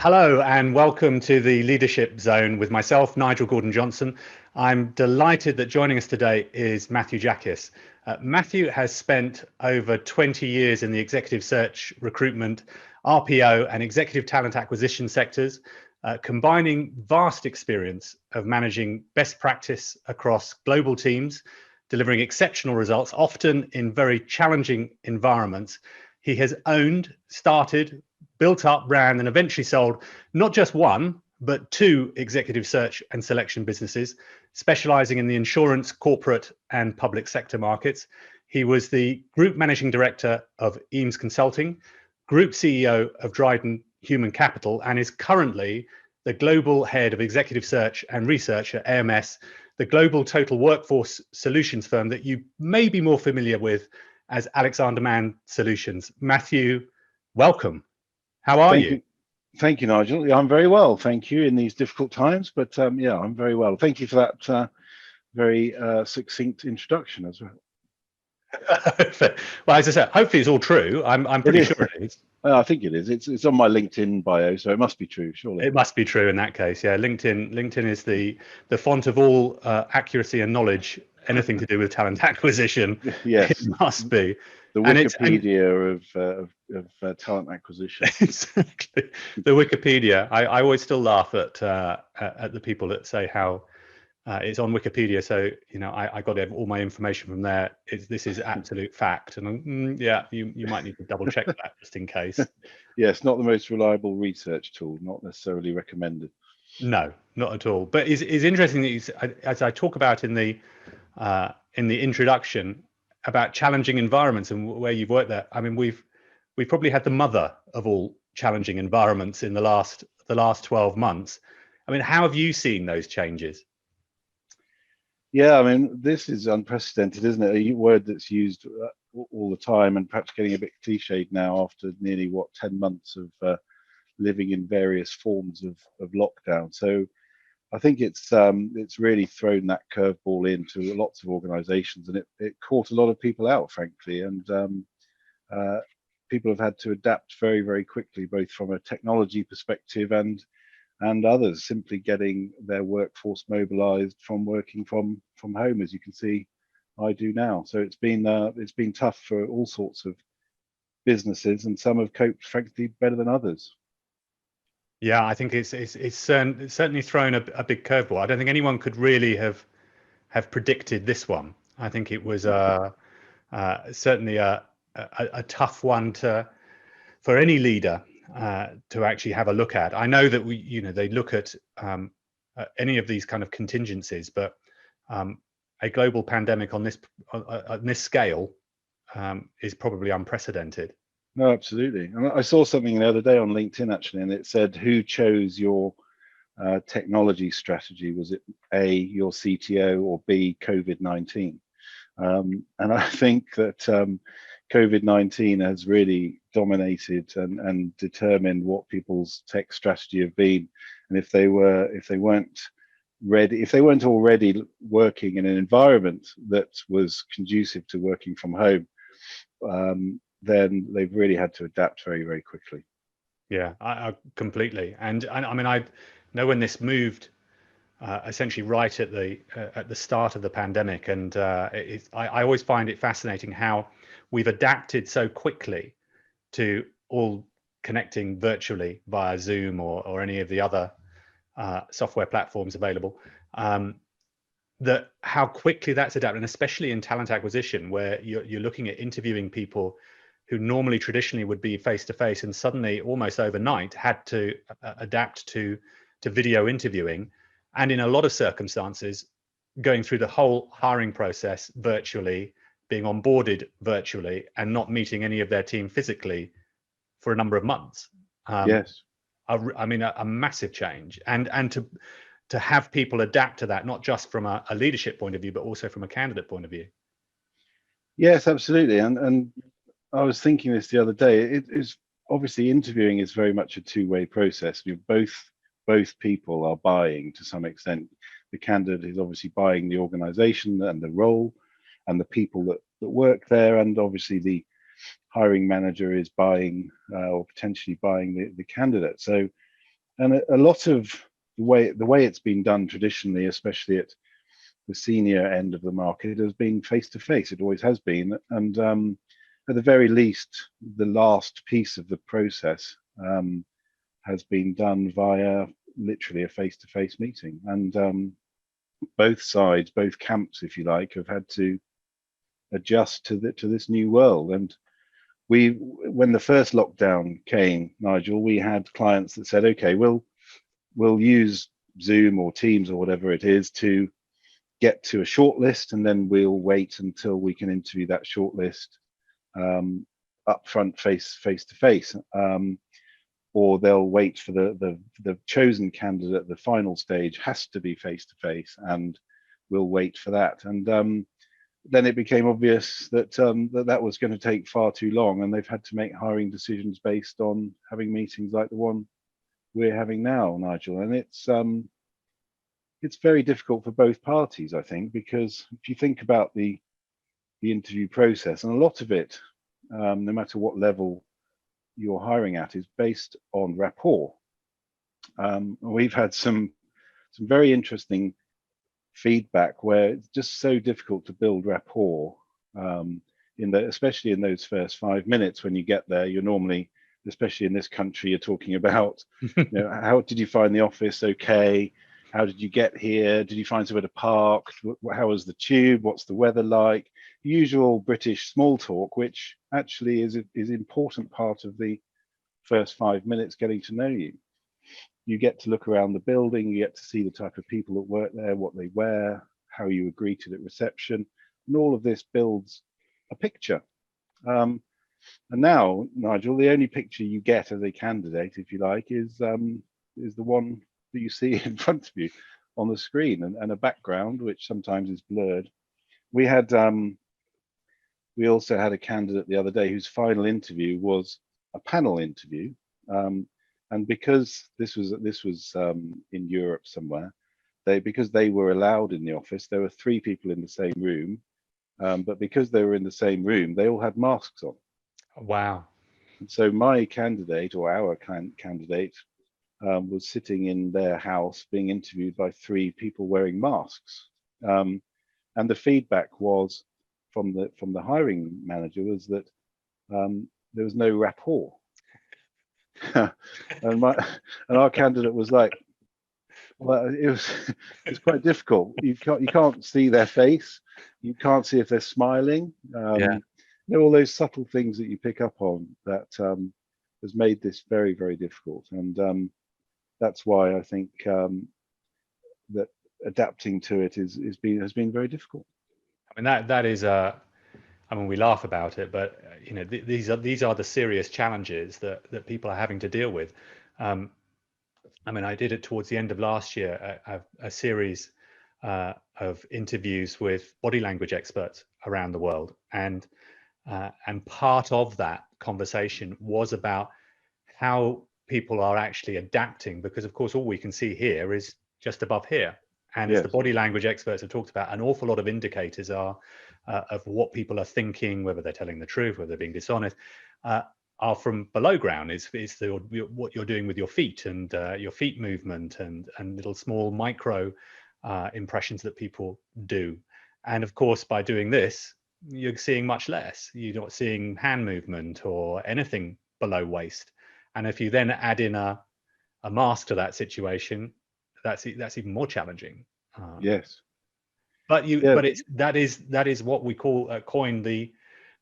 Hello and welcome to the Leadership Zone with myself, Nigel Gordon-Johnson. I'm delighted that joining us today is Matthew Jaquiss. Matthew has spent over 20 years in the executive search, recruitment, RPO and executive talent acquisition sectors, combining vast experience of managing best practice across global teams, delivering exceptional results, often in very challenging environments. He has owned, started, built up, ran, and eventually sold not just one, but two executive search and selection businesses, specialising in the insurance, corporate, and public sector markets. He was the Group Managing Director of Eames Consulting, Group CEO of Dryden Human Capital, and is currently the Global Head of Executive Search and Research at AMS, the global total workforce solutions firm that you may be more familiar with as Alexander Mann Solutions. Matthew, welcome. How are you? Thank you, Nigel. Yeah, I'm very well, thank you, in these difficult times. But yeah, I'm very well. Thank you for that very succinct introduction as well. Well, as I said, hopefully it's all true. I'm pretty sure it is. I think it is. It's on my LinkedIn bio, so it must be true, surely. It must be true in that case. Yeah, LinkedIn is the font of all accuracy and knowledge. Anything to do with talent acquisition, yes, it must be. The Wikipedia of talent acquisition. Exactly, the Wikipedia. I always still laugh at the people that say how it's on Wikipedia, so I got all my information from there. This is absolute fact, and yeah, you might need to double check that just in case. Yes, not the most reliable research tool, not necessarily recommended. No, not at all. But it's interesting that as I talk about in the introduction about challenging environments and where you've worked there. I mean, we've probably had the mother of all challenging environments in the last 12 months. I mean, how have you seen those changes? Yeah, I mean, this is unprecedented, isn't it? A word that's used all the time and perhaps getting a bit cliched now after nearly 10 months of living in various forms of lockdown. So I think it's really thrown that curveball into lots of organisations, and it caught a lot of people out, frankly. And people have had to adapt very, very quickly, both from a technology perspective and others simply getting their workforce mobilised from working from home, as you can see I do now. So it's been tough for all sorts of businesses, and some have coped, frankly, better than others. Yeah, I think it's certainly thrown a big curveball. I don't think anyone could really have predicted this one. I think it was certainly a tough one for any leader to actually have a look at. I know that they look at any of these kind of contingencies, but a global pandemic on this scale is probably unprecedented. No, absolutely. And I saw something the other day on LinkedIn actually, and it said, who chose your technology strategy? Was it A, your CTO, or B, COVID-19? And I think that COVID-19 has really dominated and determined what people's tech strategy have been. And if they weren't already working in an environment that was conducive to working from home, then they've really had to adapt very, very quickly. Yeah, I completely. And I mean, I know when this moved essentially right at the start of the pandemic, and I always find it fascinating how we've adapted so quickly to all connecting virtually via Zoom or any of the other software platforms available. That how quickly that's adapted, and especially in talent acquisition, where you're looking at interviewing people who normally traditionally would be face to face, and suddenly almost overnight had to adapt to video interviewing, and in a lot of circumstances going through the whole hiring process virtually, being onboarded virtually, and not meeting any of their team physically for a number of months. Yes, I mean a massive change, and to have people adapt to that, not just from a leadership point of view, but also from a candidate point of view. Yes, absolutely. And I was thinking this the other day. It is obviously interviewing is very much a two-way process. Both people are buying to some extent. The candidate is obviously buying the organisation and the role, and the people that work there, and obviously the hiring manager is buying or potentially buying the candidate. So And a lot of the way it's been done traditionally, especially at the senior end of the market, has been face to face. It always has been, and at the very least, the last piece of the process has been done via literally a face to face meeting. And both sides, both camps, if you like, have had to adjust to this new world. And when the first lockdown came, Nigel, we had clients that said, okay, we'll use Zoom or Teams or whatever it is to get to a short list, and then we'll wait until we can interview that short list up front, face to face, or they'll wait for the chosen candidate. The final stage has to be face to face, and we'll wait for that. And then it became obvious that that was going to take far too long, and they've had to make hiring decisions based on having meetings like the one we're having now, Nigel. And it's very difficult for both parties, I think, because if you think about the interview process, and a lot of it, no matter what level you're hiring at, is based on rapport. We've had some very interesting feedback where it's just so difficult to build rapport, especially in those first 5 minutes when you get there. You're normally, especially in this country, you're talking about, how did you find the office? Okay. How did you get here? Did you find somewhere to park? How was the tube? What's the weather like? Usual British small talk, which actually is important part of the first 5 minutes, getting to know you. You get to look around the building, you get to see the type of people that work there, what they wear, how you were greeted at reception, and all of this builds a picture. And now, Nigel, the only picture you get as a candidate, if you like, is the one that you see in front of you on the screen, and a background which sometimes is blurred. We also had a candidate the other day whose final interview was a panel interview, and because this was in Europe somewhere, because they were allowed in the office, there were 3 people in the same room, but because they were in the same room, they all had masks on. Wow. And so my candidate, or our candidate, was sitting in their house being interviewed by 3 people wearing masks, and the feedback was from the hiring manager was that there was no rapport. and our candidate was like, well, it's quite difficult. You can't see their face, you can't see if they're smiling. All those subtle things that you pick up on that has made this very, very difficult. And that's why I think that adapting to it has been very difficult. I mean, that is I mean, we laugh about it, but these are the serious challenges that people are having to deal with. I mean, I did it towards the end of last year, a series of interviews with body language experts around the world, and part of that conversation was about how people are actually adapting, because of course all we can see here is just above here, and as the body language experts have talked about, an awful lot of indicators are of what people are thinking, whether they're telling the truth, whether they're being dishonest, are from below ground. Is what you're doing with your feet, and your feet movement, and little small micro impressions that people do. And of course, by doing this, you're seeing much less. You're not seeing hand movement or anything below waist. And if you then add in a mask to that situation, that's even more challenging. Yes. But that is what we coin the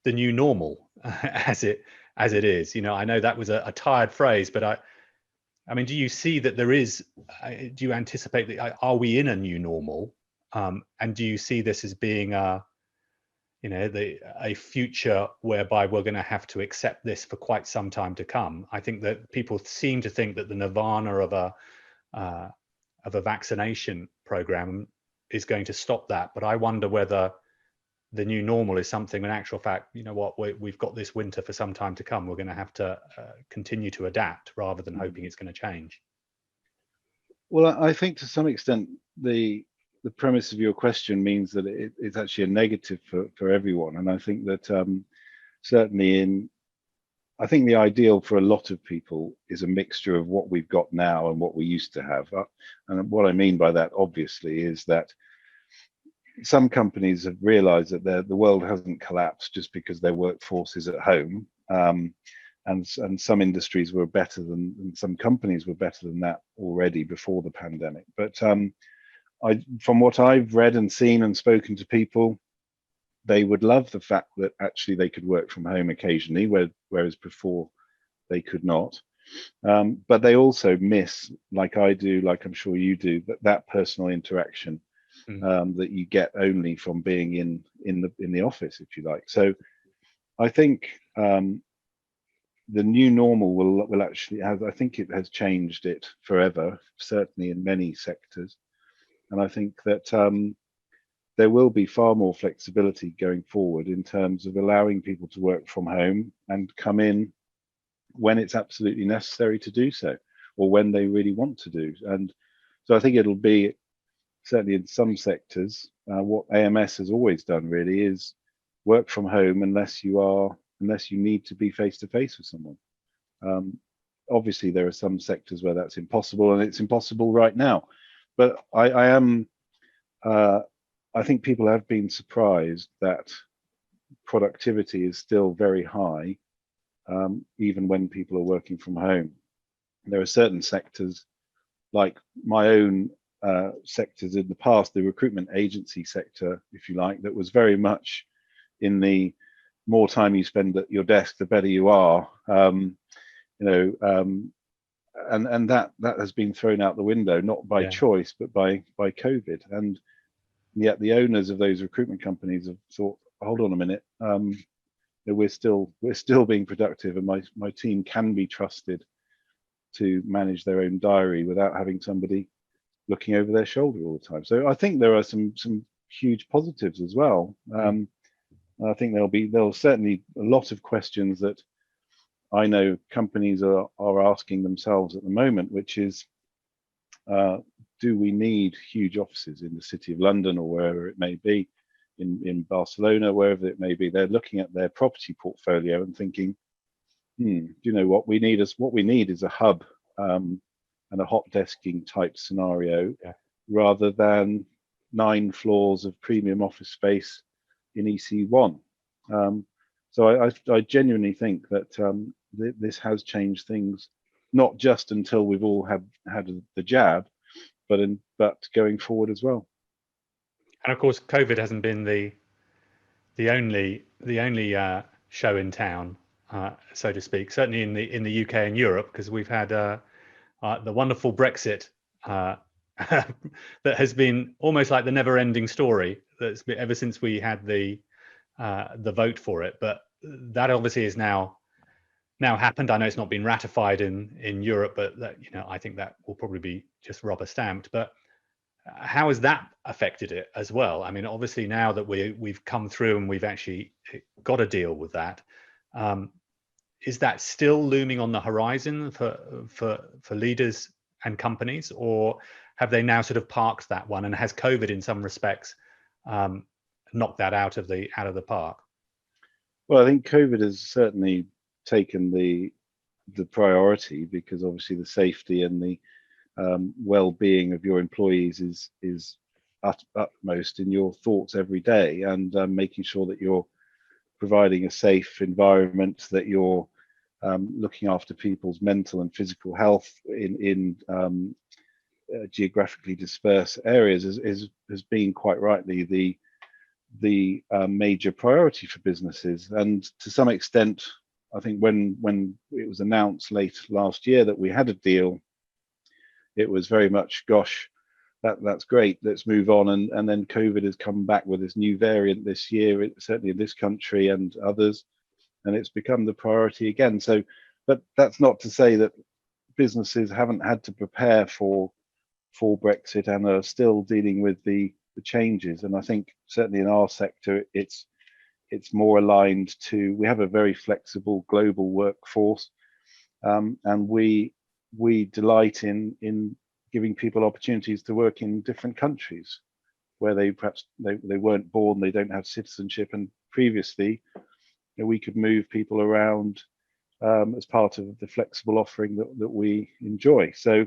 new normal, as it is. I know that was a tired phrase, but I mean, do you see that there is? Do you anticipate that? Are we in a new normal? And do you see this as being a future whereby we're going to have to accept this for quite some time to come? I think that people seem to think that the nirvana of a vaccination program is going to stop that, but I wonder whether the new normal is something, in actual fact, we've got this winter for some time to come. We're going to have to continue to adapt rather than hoping it's going to change. Well, I think to some extent the premise of your question means that it's actually a negative for everyone, and I think that certainly I think the ideal for a lot of people is a mixture of what we've got now and what we used to have. And what I mean by that, obviously, is that some companies have realized that the world hasn't collapsed just because their workforce is at home. And some industries were better than, and some companies were better than that already before the pandemic. But from what I've read and seen and spoken to people, they would love the fact that actually they could work from home occasionally, whereas before they could not. But they also miss, like I do, like I'm sure you do, that personal interaction that you get only from being in the office, if you like. So I think the new normal will actually have, I think it has changed it forever, certainly in many sectors. And I think that there will be far more flexibility going forward in terms of allowing people to work from home and come in when it's absolutely necessary to do so, or when they really want to do. And so I think it'll be, certainly in some sectors, what AMS has always done really is work from home unless you need to be face to face with someone. Obviously, there are some sectors where that's impossible, and it's impossible right now. But I think people have been surprised that productivity is still very high, even when people are working from home. There are certain sectors, like my own sectors in the past, the recruitment agency sector, if you like, that was very much in the more time you spend at your desk, the better you are. And that has been thrown out the window, not by choice, but by COVID. And yet the owners of those recruitment companies have thought, hold on a minute, we're still being productive, and my team can be trusted to manage their own diary without having somebody looking over their shoulder all the time. So I think there are some huge positives as well. I think there'll certainly a lot of questions that I know companies are asking themselves at the moment, which is, do we need huge offices in the City of London or wherever it may be, in Barcelona, wherever it may be? They're looking at their property portfolio and thinking, do you know what we need is a hub and a hot desking type scenario, rather than 9 floors of premium office space in EC1. So I genuinely think that this has changed things, not just until we've all had the jab, but going forward as well. And of course, COVID hasn't been the only show in town, so to speak. Certainly in the UK and Europe, because we've had the wonderful Brexit that has been almost like the never-ending story that's been ever since we had the vote for it. But that obviously is now happened. I know it's not been ratified in Europe, but I think that will probably be just rubber stamped. But how has that affected it as well? I mean, obviously now that we've come through and we've actually got to deal with that, is that still looming on the horizon for leaders and companies, or have they now sort of parked that one? And has COVID in some respects knocked that out of the park? Well, I think COVID has certainly taken the priority, because obviously the safety and the well-being of your employees is utmost in your thoughts every day, and making sure that you're providing a safe environment, that you're looking after people's mental and physical health in geographically dispersed areas has been quite rightly the major priority for businesses. And to some extent, I think when it was announced late last year that we had a deal, it was very much, gosh, that's great, let's move on. And then COVID has come back with this new variant this year, certainly in this country and others, and it's become the priority again. So, but that's not to say that businesses haven't had to prepare for Brexit and are still dealing with the changes. And I think certainly in our sector, it's more aligned to, we have a very flexible global workforce, and we delight in giving people opportunities to work in different countries where they weren't born, they don't have citizenship, and previously we could move people around as part of the flexible offering that we enjoy. So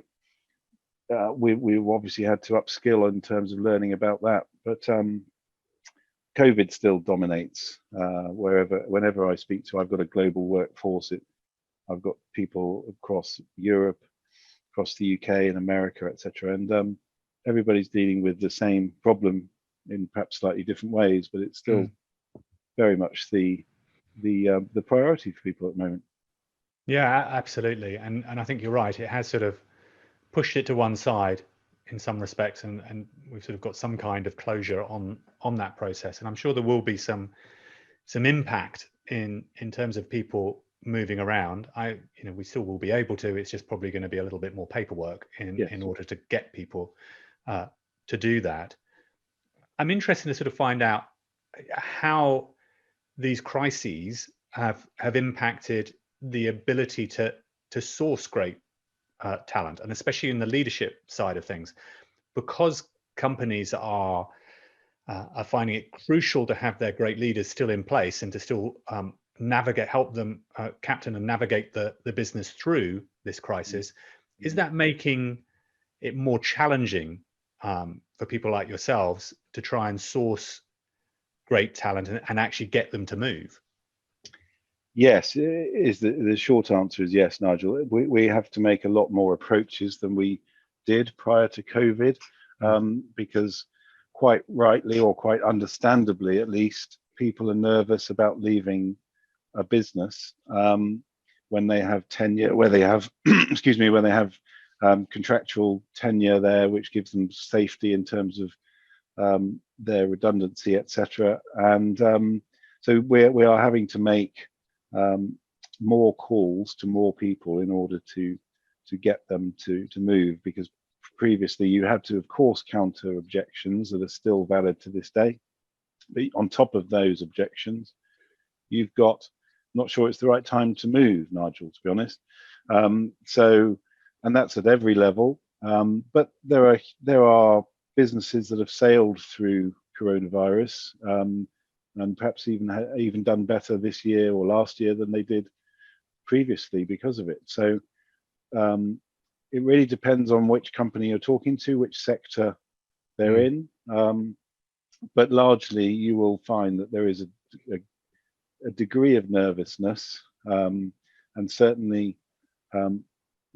we obviously had to upskill in terms of learning about that, but COVID still dominates whenever I speak to. I've got a global workforce. I've got people across Europe, across the UK and America, etc. And everybody's dealing with the same problem in perhaps slightly different ways, but it's still very much the priority for people at the moment. Yeah, absolutely. And I think you're right. It has sort of pushed it to one side in some respects, and we've sort of got some kind of closure on that process. And I'm sure there will be some impact in terms of people moving around. We still will be able to. It's just probably going to be a little bit more paperwork in order to get people to do that. I'm interested to sort of find out how these crises have impacted the ability to source great talent, and especially in the leadership side of things, because companies are finding it crucial to have their great leaders still in place and to still help them captain and navigate the business through this crisis. Is that making it more challenging for people like yourselves to try and source great talent and actually get them to move? Yes, is the short answer is yes, Nigel. We have to make a lot more approaches than we did prior to COVID, because quite rightly, or quite understandably at least, people are nervous about leaving a business when they have tenure, where they have excuse me, when they have contractual tenure there, which gives them safety in terms of their redundancy, etc. And so we are having to make more calls to more people in order to get them to move, because previously you had to, of course, counter objections that are still valid to this day. But on top of those objections, you've got, not sure it's the right time to move, Nigel, to be honest. And that's at every level. But there are businesses that have sailed through coronavirus and perhaps even done better this year or last year than they did previously because of it. So it really depends on which company you're talking to, which sector they're in. But largely, you will find that there is a degree of nervousness, and certainly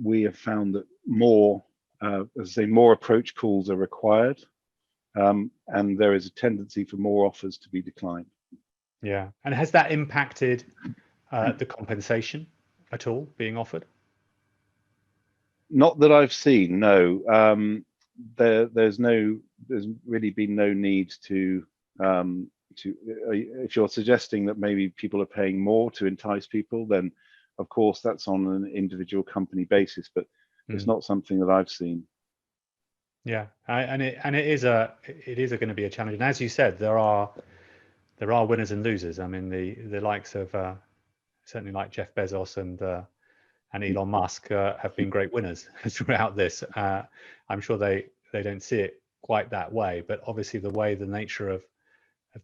we have found that more approach calls are required, and there is a tendency for more offers to be declined. Yeah, and has that impacted the compensation at all being offered? Not that I've seen, no. There's really been no need to if you're suggesting that maybe people are paying more to entice people, then of course that's on an individual company basis, but it's not something that I've seen. Yeah, and it is going to be a challenge. And as you said, there are winners and losers. I mean, the likes of certainly like Jeff Bezos and Elon Musk have been great winners throughout this. I'm sure they don't see it quite that way, but obviously the nature of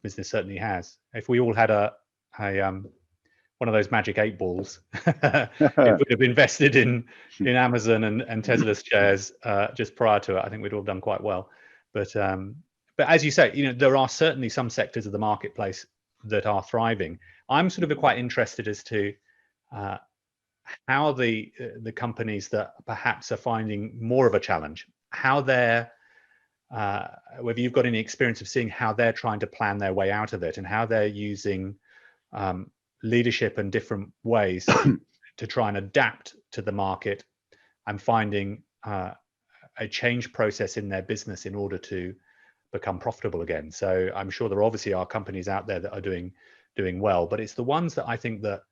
business certainly has. If we all had a one of those magic 8 balls, if we'd have invested in Amazon and Tesla's shares just prior to it, I think we'd all have done quite well. But as you say, there are certainly some sectors of the marketplace that are thriving. I'm sort of quite interested as to how the companies that perhaps are finding more of a challenge, how they're whether you've got any experience of seeing how they're trying to plan their way out of it, and how they're using leadership in different ways to try and adapt to the market and finding a change process in their business in order to become profitable again. So I'm sure there obviously are companies out there that are doing well, but it's the ones that I think that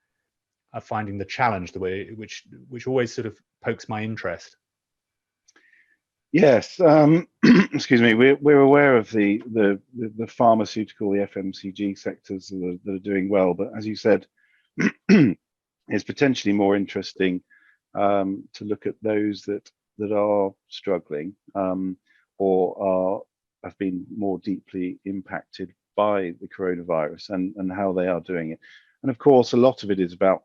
are finding the challenge, the way which always sort of pokes my interest. Yes, excuse me. We're aware of the pharmaceutical, the FMCG sectors that are doing well, but as you said, it's potentially more interesting to look at those that are struggling or have been more deeply impacted by the coronavirus and how they are doing it. And of course, a lot of it is about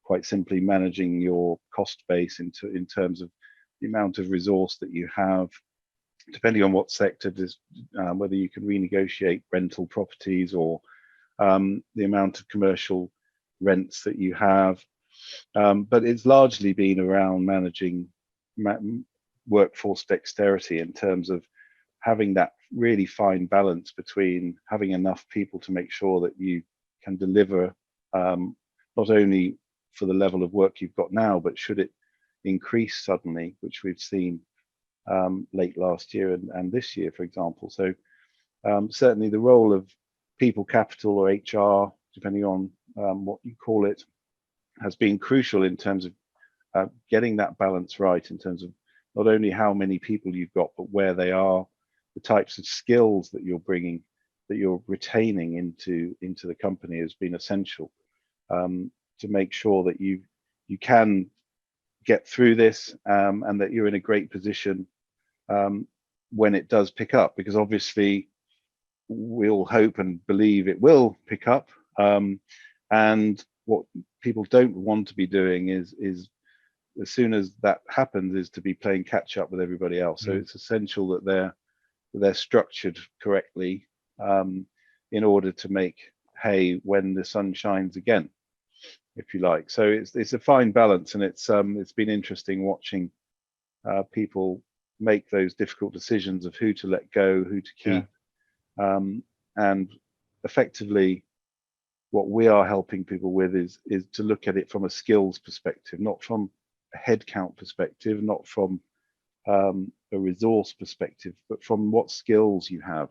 quite simply managing your cost base in terms of the amount of resource that you have, depending on what sector, whether you can renegotiate rental properties or the amount of commercial rents that you have. But it's largely been around managing workforce dexterity in terms of having that really fine balance between having enough people to make sure that you can deliver, not only for the level of work you've got now, but should it increase suddenly, which we've seen late last year and this year, for example. So certainly the role of people capital or HR, depending on what you call it, has been crucial in terms of getting that balance right, in terms of not only how many people you've got, but where they are, the types of skills that you're bringing, that you're retaining into the company has been essential to make sure that you can get through this and that you're in a great position when it does pick up, because obviously we all hope and believe it will pick up. And what people don't want to be doing is as soon as that happens is to be playing catch up with everybody else. So it's essential that they're structured correctly in order to make hay when the sun shines again, if you like. So it's a fine balance, and it's been interesting watching people make those difficult decisions of who to let go, who to keep, and effectively what we are helping people with is to look at it from a skills perspective, not from a headcount perspective, not from a resource perspective, but from what skills you have,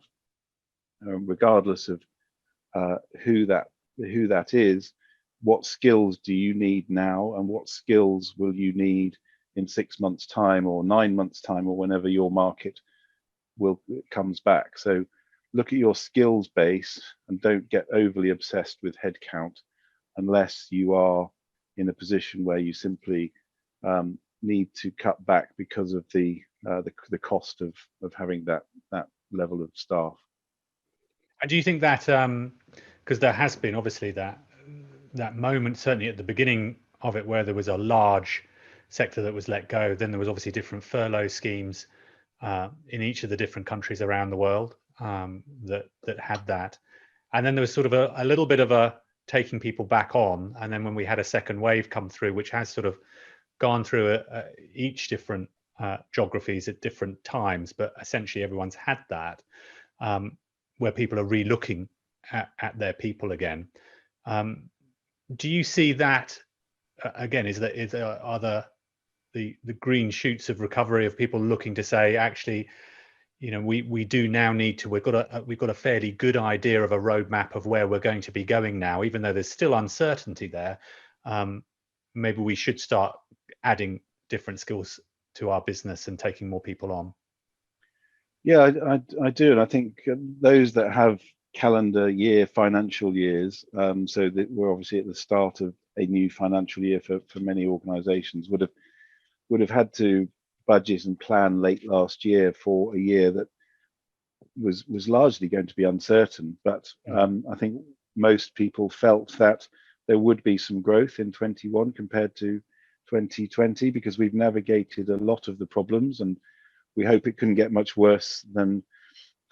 regardless of who that is. What skills do you need now, and what skills will you need in 6 months' time or 9 months' time, or whenever your market comes back? So look at your skills base and don't get overly obsessed with headcount unless you are in a position where you simply need to cut back because of the cost of having that level of staff. And do you think that because there has been obviously that moment, certainly at the beginning of it, where there was a large sector that was let go, then there was obviously different furlough schemes in each of the different countries around the world that had that, and then there was sort of a little bit of a taking people back on, and then when we had a second wave come through, which has sort of gone through each different geographies at different times, but essentially everyone's had that, where people are re-looking at their people again. Do you see that again? Are the green shoots of recovery of people looking to say, actually, you know, we do now need to, we've got a fairly good idea of a roadmap of where we're going to be going now, even though there's still uncertainty there. Maybe we should start adding different skills to our business and taking more people on. Yeah, I do, and I think those that have calendar year financial years, so that we're obviously at the start of a new financial year for many organizations, would have had to budget and plan late last year for a year that was largely going to be uncertain. But I think most people felt that there would be some growth in 21 compared to 2020, because we've navigated a lot of the problems, and we hope it couldn't get much worse than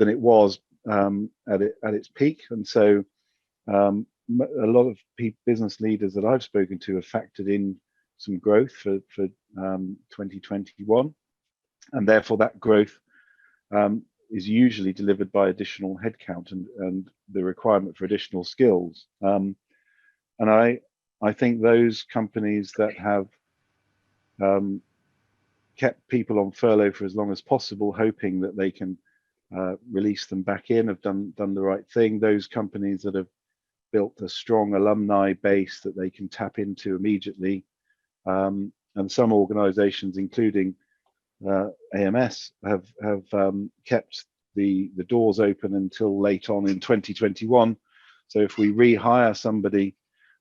it was at its peak. And so a lot of business leaders that I've spoken to have factored in some growth for 2021, and therefore that growth is usually delivered by additional headcount and the requirement for additional skills. And I think those companies that have kept people on furlough for as long as possible, hoping that they can release them back in, have done the right thing. Those companies that have built a strong alumni base that they can tap into immediately, and some organizations, including AMS, have kept the doors open until late on in 2021. So if we rehire somebody,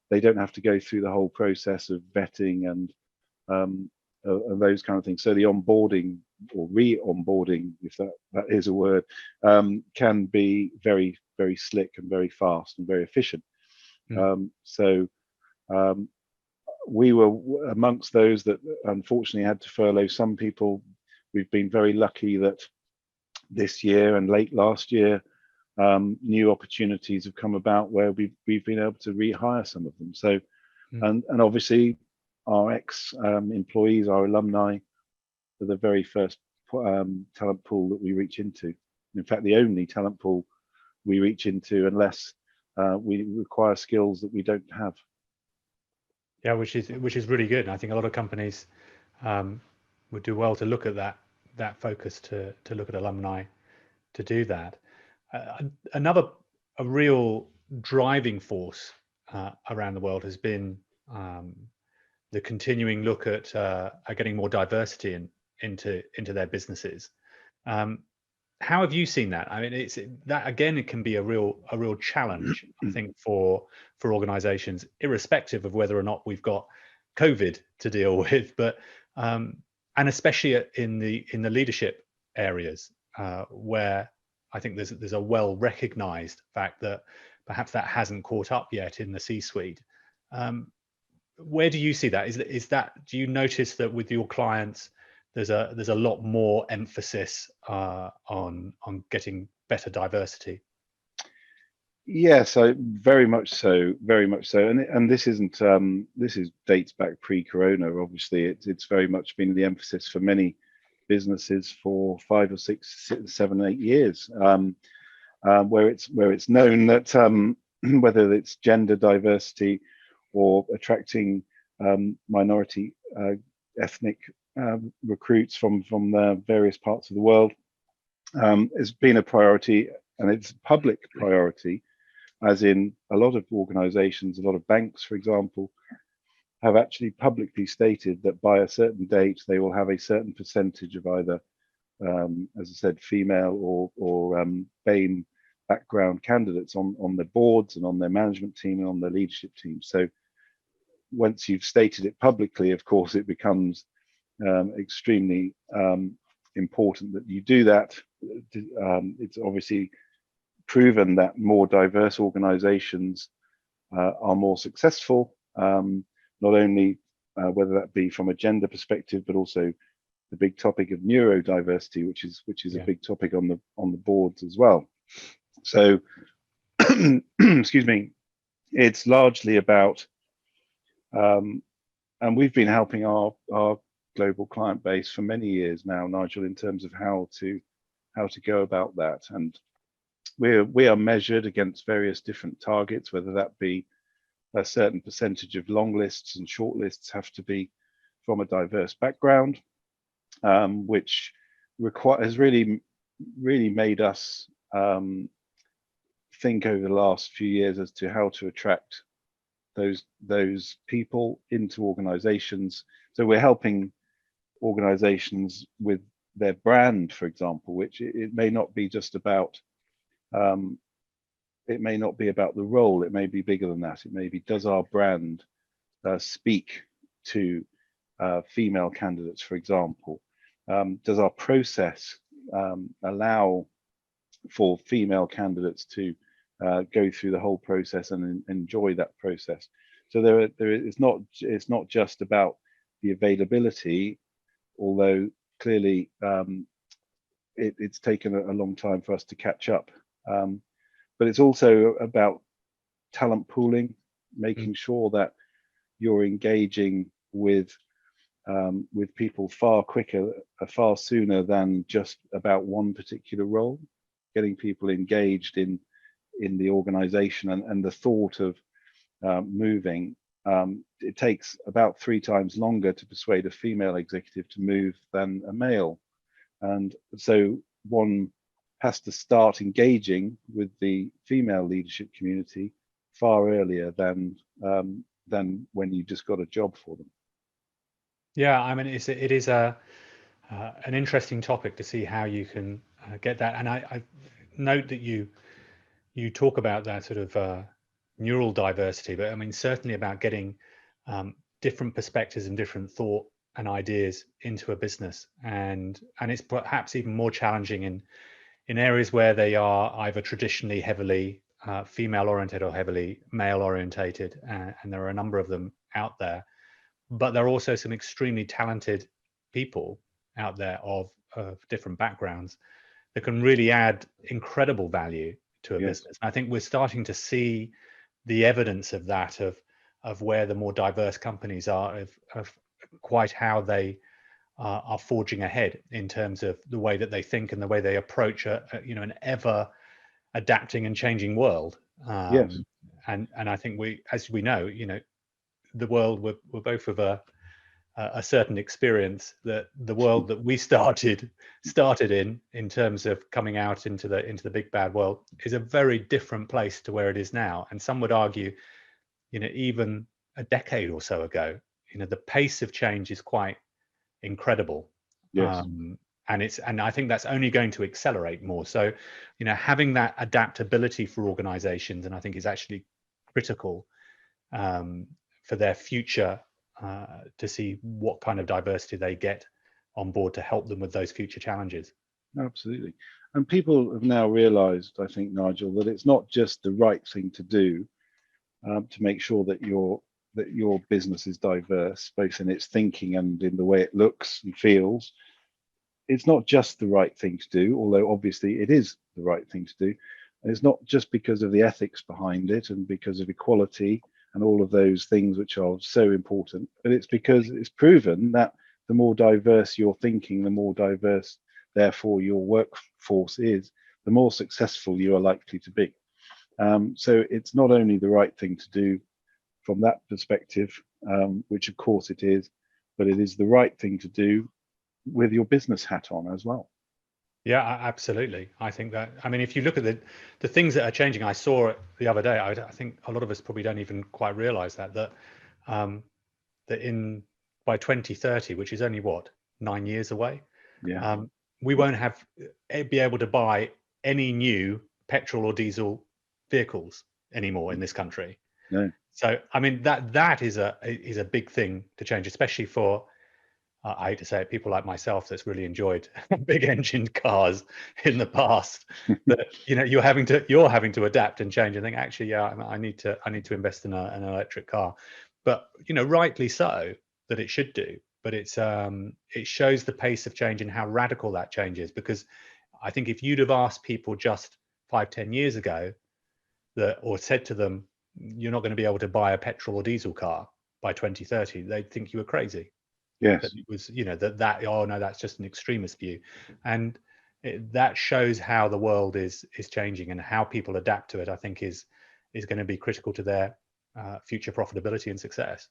they don't have to go through the whole process of vetting and those kind of things. So the onboarding or re-onboarding, if that is a word, can be very, very slick and very fast and very efficient. So we were amongst those that unfortunately had to furlough some people. We've been very lucky that this year and late last year, new opportunities have come about where we've been able to rehire some of them. So, and obviously our ex-employees, our alumni, are the very first talent pool that we reach into. In fact, the only talent pool we reach into unless we require skills that we don't have. Yeah, which is really good. And I think a lot of companies would do well to look at that focus to look at alumni to do that. Another real driving force around the world has been the continuing look at getting more diversity into their businesses. How have you seen that? I mean, it's that again, it can be a real challenge, I think, for organizations, irrespective of whether or not we've got COVID to deal with, but and especially in the leadership areas where I think there's a well recognized fact that perhaps that hasn't caught up yet in the C-suite. Where do you see that? Is that, do you notice that with your clients there's a lot more emphasis on getting better diversity? Yes, very much so, and this isn't dates back pre-corona. Obviously, it's very much been the emphasis for many businesses for 5 or 6, 7, 8 years, where it's known that whether it's gender diversity or attracting minority ethnic recruits from the various parts of the world has been a priority, and it's a public priority, as in a lot of organizations, a lot of banks, for example, have actually publicly stated that by a certain date they will have a certain percentage of either, as I said, female or BAME background candidates on their boards and on their management team and on their leadership team. So once you've stated it publicly, of course, it becomes extremely important that you do that. It's obviously proven that more diverse organizations are more successful, not only whether that be from a gender perspective, but also the big topic of neurodiversity, which is a big topic on the boards as well. So, excuse me, it's largely about, and we've been helping our global client base for many years now, Nigel, in terms of how to go about that. And we are measured against various different targets, whether that be a certain percentage of long lists and short lists have to be from a diverse background, which has really made us think over the last few years as to how to attract those people into organizations. So we're helping organizations with their brand, for example, which it may not be just about, it may not be about the role, it may be bigger than that. It may be, does our brand speak to female candidates, for example? Does our process allow for female candidates to go through the whole process and enjoy that process? So it's not just about the availability, although clearly it's taken a long time for us to catch up. But it's also about talent pooling, making sure that you're engaging with people far quicker, far sooner than just about one particular role. Getting people engaged in the organization and the thought of moving. It takes about 3 times longer to persuade a female executive to move than a male. And so one has to start engaging with the female leadership community far earlier than when you just got a job for them. Yeah, I mean, it is an interesting topic to see how you can get that. And I note that you talk about that sort of neural diversity, but I mean, certainly about getting different perspectives and different thought and ideas into a business. And it's perhaps even more challenging in areas where they are either traditionally heavily female oriented or heavily male orientated, and there are a number of them out there. but there are also some extremely talented people out there of different backgrounds that can really add incredible value to a Yes. business. And I think we're starting to see the evidence of that, of where the more diverse companies are, of quite how they are forging ahead in terms of the way that they think and the way they approach an ever adapting and changing world. Yes. And I think as we know, the world, we're both of a certain experience, that the world that we started in terms of coming out into the big bad world is a very different place to where it is now. And some would argue, even a decade or so ago, the pace of change is quite incredible. Yes. And I think that's only going to accelerate more. So, having that adaptability for organizations, and I think is actually critical for their future, to see what kind of diversity they get on board to help them with those future challenges. Absolutely. And people have now realized, I think, Nigel, that it's not just the right thing to do to make sure that your business is diverse, both in its thinking and in the way it looks and feels. It's not just the right thing to do, although obviously it is the right thing to do. And it's not just because of the ethics behind it and because of equality and all of those things which are so important, but it's because it's proven that the more diverse your thinking, the more diverse, therefore, your workforce is, the more successful you are likely to be. So it's not only the right thing to do from that perspective, which of course it is, but it is the right thing to do with your business hat on as well. Yeah, absolutely. I think that, if you look at the things that are changing, I saw it the other day. I think a lot of us probably don't even quite realize that by 2030, which is only 9 years away, Yeah. we won't be able to buy any new petrol or diesel vehicles anymore in this country. No. So that is a big thing to change, especially for, I hate to say it, people like myself that's really enjoyed big engined cars in the past. That you're having to adapt and change and think, actually, yeah, I need to invest in an electric car. But rightly so, that it should do. But it shows the pace of change and how radical that change is. Because I think if you'd have asked people just 5-10 years ago or said to them, you're not going to be able to buy a petrol or diesel car by 2030, they'd think you were crazy. Yes. That it was, oh no, that's just an extremist view. And that shows how the world is changing, and how people adapt to it, I think is going to be critical to their future profitability and success.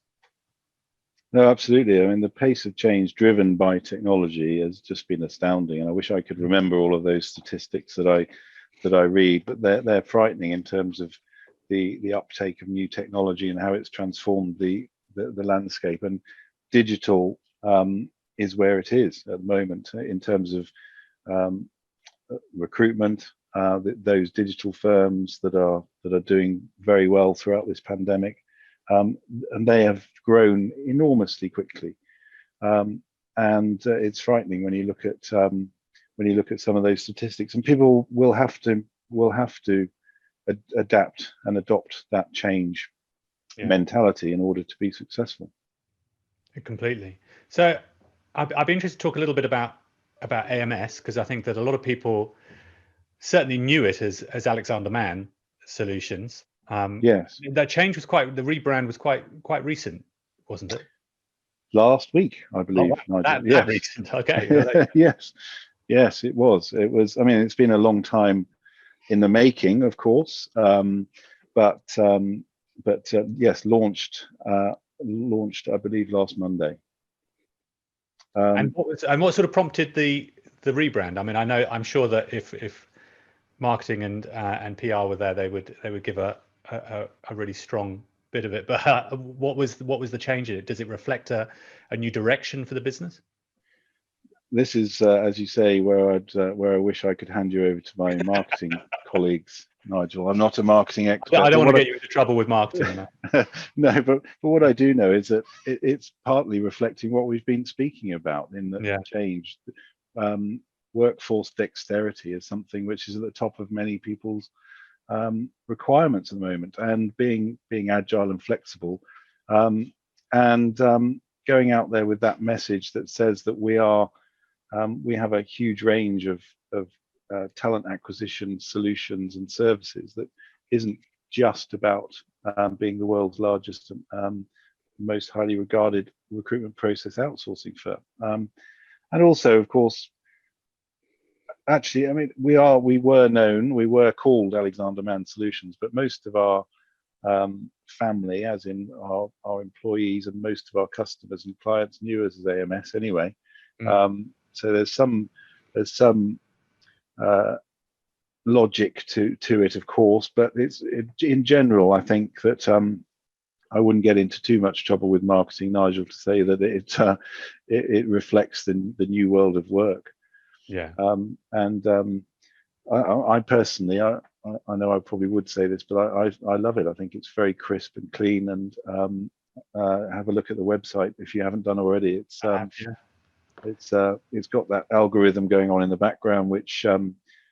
No, absolutely. The pace of change driven by technology has just been astounding, and I wish I could remember all of those statistics that I read, but they're frightening in terms of the uptake of new technology and how it's transformed the landscape. And digital is where it is at the moment in terms of recruitment. Those digital firms that are doing very well throughout this pandemic, and they have grown enormously quickly. And it's frightening when you look at some of those statistics. And people will have to adapt and adopt that change mentality in order to be successful. Completely. So I'd be interested to talk a little bit about AMS, because I think that a lot of people certainly knew it as Alexander Mann Solutions. Yes. That change the rebrand was quite recent, wasn't it? Last week, I believe. Oh, wow. Yes. That recent. Okay. Yes, it was. It's been a long time in the making, of course, but yes, launched, I believe, last Monday. And what sort of prompted the rebrand? I'm sure that if marketing and PR were there, they would give a really strong bit of it. But what was the change in it? Does it reflect a new direction for the business? This is, as you say, where I wish I could hand you over to my marketing colleagues, Nigel. I'm not a marketing expert. I don't want to get you into trouble with marketing. No, but what I do know is that it's partly reflecting what we've been speaking about in the change. Workforce dexterity is something which is at the top of many people's requirements at the moment, and being agile and flexible, and going out there with that message that says that we have a huge range of talent acquisition solutions and services that isn't just about being the world's largest, most highly regarded recruitment process outsourcing firm. And also, of course, actually, I mean, we were called Alexander Mann Solutions, but most of our family, as in our employees and most of our customers and clients, knew us as AMS anyway. So there's some logic to it, of course, but in general, I think that I wouldn't get into too much trouble with marketing, Nigel, to say that it reflects the new world of work. Yeah. I personally, I know I probably would say this, but I love it. I think it's very crisp and clean. And have a look at the website if you haven't done already. It's got that algorithm going on in the background, which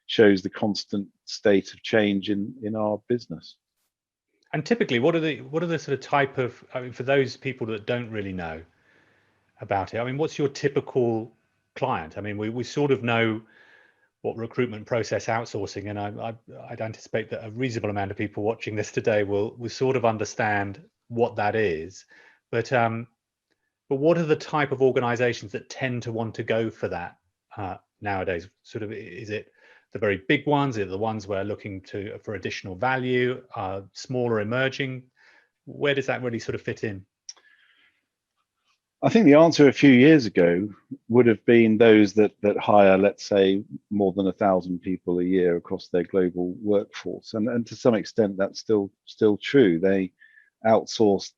shows the constant state of change in our business. And typically, what are the sort of type of, I mean, for those people that don't really know about it, I mean, what's your typical client? I mean, we sort of know what recruitment process outsourcing, and I'd anticipate that a reasonable amount of people watching this today will sort of understand what that is. But what are the type of organizations that tend to want to go for that nowadays? Sort of, is it the very big ones? Are the ones where looking for additional value, smaller emerging? Where does that really sort of fit in? I think the answer a few years ago would have been those that hire, let's say, more than 1,000 people a year across their global workforce, and to some extent that's still true. They outsource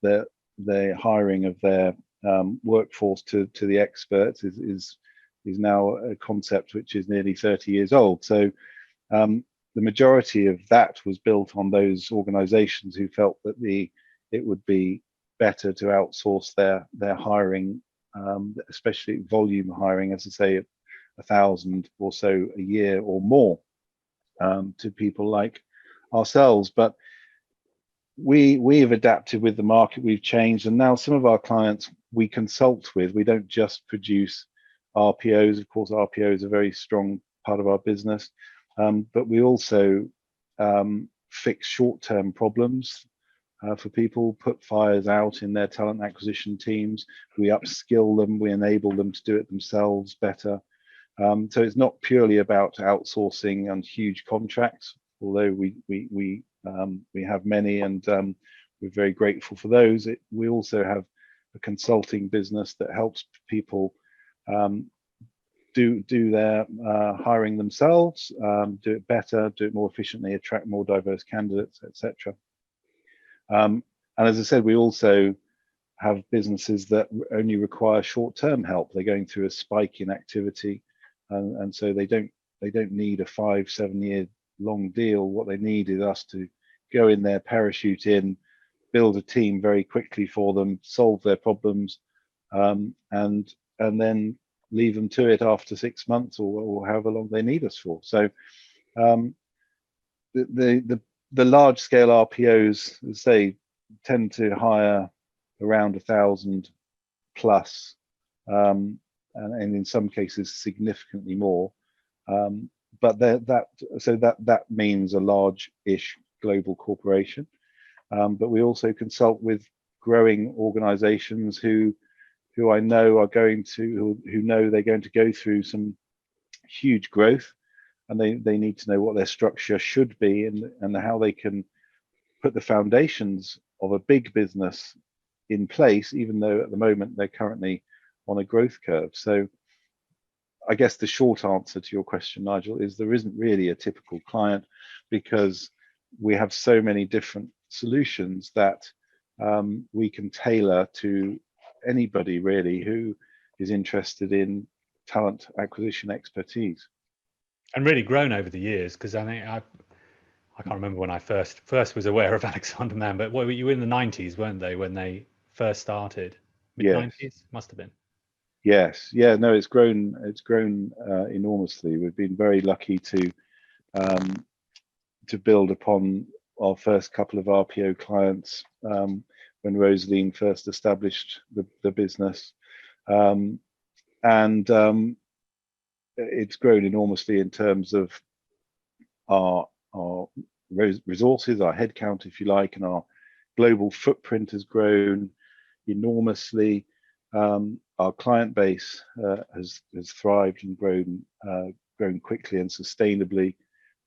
their hiring of their workforce to the experts is now a concept which is nearly 30 years old. So the majority of that was built on those organizations who felt that it would be better to outsource their hiring, especially volume hiring, as I say, 1,000 or so a year or more, to people like ourselves. But we have adapted with the market, we've changed, and now some of our clients we consult with. We don't just produce RPOs. Of course, RPO is a very strong part of our business, but we also fix short-term problems for people, put fires out in their talent acquisition teams. We upskill them, we enable them to do it themselves better. So it's not purely about outsourcing and huge contracts, although we have many, and we're very grateful for those. We also have a consulting business that helps people do their hiring themselves, do it better, do it more efficiently, attract more diverse candidates, etc. And as I said, we also have businesses that only require short-term help. They're going through a spike in activity, and so they don't need a 5-7 year long deal. What they need is us to go in there, parachute in, build a team very quickly for them, solve their problems, and then leave them to it after 6 months or however long they need us for. So the large scale RPOs, as say, tend to hire around 1,000 plus, and in some cases significantly more. But that means a large-ish global corporation. But we also consult with growing organizations who I know are going to, who know they're going to go through some huge growth, and they need to know what their structure should be and how they can put the foundations of a big business in place, even though at the moment they're currently on a growth curve. So I guess the short answer to your question, Nigel, is there isn't really a typical client, because we have so many different solutions that we can tailor to anybody really who is interested in talent acquisition expertise. And really grown over the years, because I think I can't remember when I first was aware of Alexander Mann, but you were in the 90s, weren't they, when they first started? Mid-90s, yes. Must have been. Yes, yeah, no, it's grown enormously. We've been very lucky to build upon our first couple of RPO clients. Rosaline first established the business, and it's grown enormously in terms of our resources, our headcount, if you like, and our global footprint has grown enormously. Our client base has thrived and grown quickly and sustainably.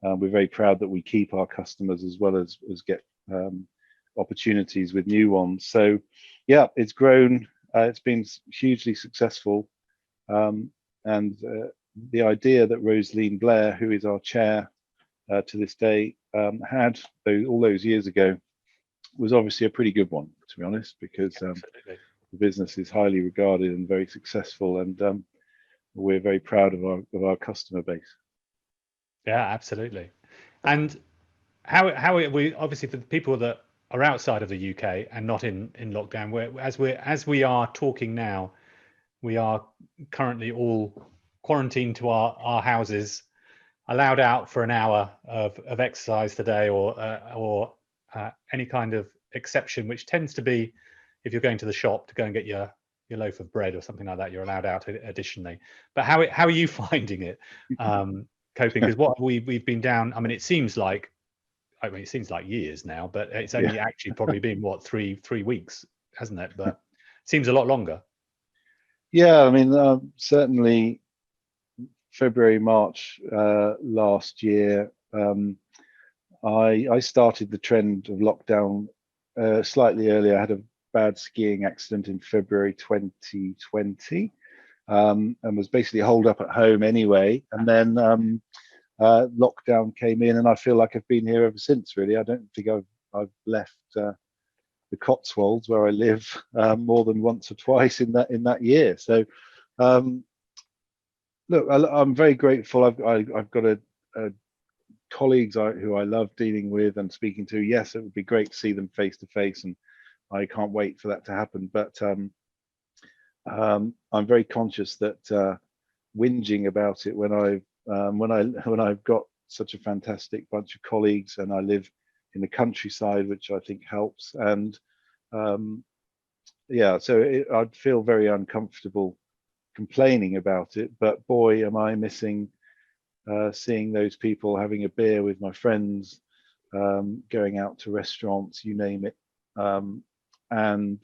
We're very proud that we keep our customers as well as get opportunities with new ones. So yeah, it's grown. It's been hugely successful. And the idea that Rosaline Blair, who is our chair to this day, had all those years ago was obviously a pretty good one, to be honest, because the business is highly regarded and very successful, and we're very proud of our customer base. Yeah, absolutely. And how we, obviously, for the people that are outside of the UK and not in lockdown, as we are talking now, we are currently all quarantined to our houses, allowed out for an hour of exercise today, or any kind of exception, which tends to be if you're going to the shop to go and get your loaf of bread or something like that, you're allowed out additionally. But how are you finding it, coping? Because what we've been down, I mean, it seems like years now, but it's only actually probably been what, three weeks, hasn't it? But it seems a lot longer. Yeah, I mean, certainly February, March last year, I started the trend of lockdown slightly earlier. I had a bad skiing accident in February 2020, and was basically holed up at home anyway. And then lockdown came in, and I feel like I've been here ever since. Really, I don't think I've left the Cotswolds where I live more than once or twice in that year. So look, I'm very grateful. I've got a colleagues who I love dealing with and speaking to. Yes, it would be great to see them face to face, and I can't wait for that to happen. But I'm very conscious that whinging about it when I've got such a fantastic bunch of colleagues, and I live in the countryside, which I think helps. And yeah, so I'd feel very uncomfortable complaining about it. But boy, am I missing seeing those people, having a beer with my friends, going out to restaurants, you name it, and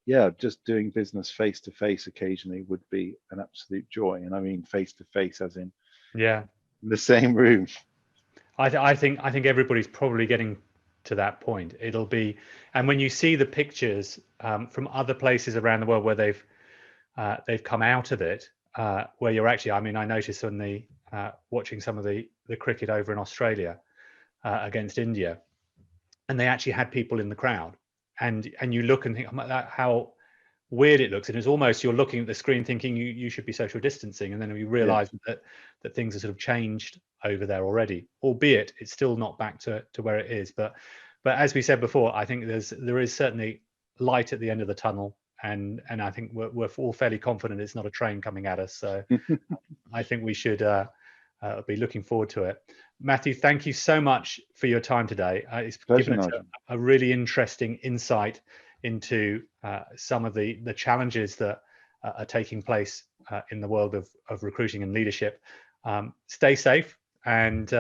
yeah, just doing business face to face occasionally would be an absolute joy. And I mean face to face as in in the same room. I think everybody's probably getting to that point. It'll be, and when you see the pictures from other places around the world where they've come out of it, where you're actually, I mean, I noticed on the watching some of the cricket over in Australia against India, and they actually had people in the crowd, and you look and think how weird it looks, and it's almost, you're looking at the screen thinking you should be social distancing, and then you realize that things are sort of changed over there already, albeit it's still not back to where it is. But as we said before, I think there is certainly light at the end of the tunnel. And I think we're all fairly confident it's not a train coming at us. So I think we should be looking forward to it. Matthew, thank you so much for your time today. It's given us a really interesting insight into some of the challenges that are taking place in the world of recruiting and leadership. Stay safe, and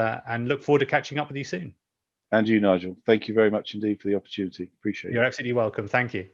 look forward to catching up with you soon. And you, Nigel. Thank you very much indeed for the opportunity. Appreciate it. You're absolutely welcome. Thank you.